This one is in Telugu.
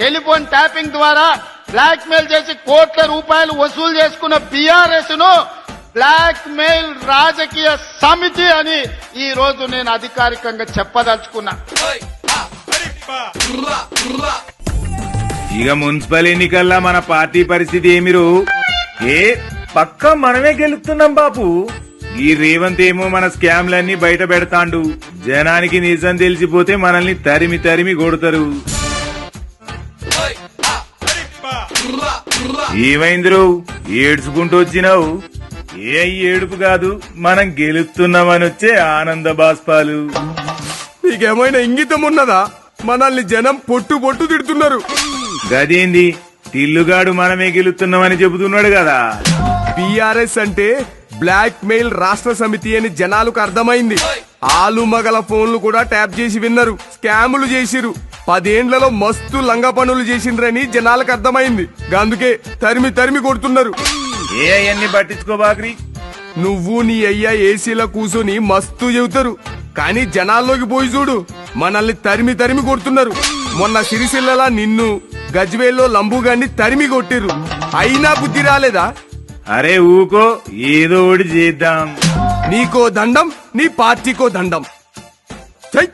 టెలిఫోన్ ట్యాపింగ్ ద్వారా బ్లాక్ మెయిల్ చేసి కోట్ల రూపాయలు వసూలు చేసుకున్న బీఆర్ఎస్ ను బ్లాక్ మెయిల్ రాజకీయ సమితి అని ఈ రోజు నేను అధికారికంగా చెప్పదలుచుకున్నా. ఇక మున్సిపల్ ఎన్నికల్లో మన పార్టీ పరిస్థితి ఏమిరు? పక్కా మనమే గెలుస్తున్నాం బాపు. ఈ రేవంత్ ఏమో మన స్కామ్లన్నీ బయట పెడతాండు. జనానికి నిజం తెలిసిపోతే మనల్ని తరిమి తరిమి కొడతారు. ఏమైందిరో ఏడ్చుకుంటూ వచ్చినావు? ఏ ఏడుపు కాదు, మనం గెలుస్తున్నామని వచ్చే ఆనంద బాష్పాలు. నీకేమైనా ఇంగితం ఉన్నదా? మనల్ని జనం పొట్టు పొట్టు తిడుతున్నారు. గదేంది, తిల్లుగాడు మనమే గెలుస్తున్నామని చెబుతున్నాడు కదా. బీఆర్ఎస్ అంటే బ్లాక్ మెయిల్ రాష్ట్ర సమితి అని జనాలకు అర్థమైంది. ఆలు మగల ఫోన్లు కూడా ట్యాప్ చేసి విన్నారు, స్కాములు చేసిరు, 10 ఏండ్లలో మస్తు లంగ పనులు చేసిండ్రని జనాలకు అర్థమైంది. అందుకే తరిమి తరిమి కొడుతున్నారు. అవన్నీ పట్టించుకోబాక్రి. నువ్వు నీ అయ్యా ఏసీలో కూర్చొని మస్తు చెబుతారు, కానీ జనాల్లోకి పోయి చూడు, మనల్ని తరిమి తరిమి కొడుతున్నారు. మొన్న సిరిసిల్లలా నిన్ను, గజ్వేల్లో లంబుగాన్ని తరిమి కొట్టిరు. అయినా బుద్ధి రాలేదా? అరే ఊకో, ఏదో ఒకటి చేద్దాం. నీకో దండం, నీ పార్టీకో దండం. చెయ్.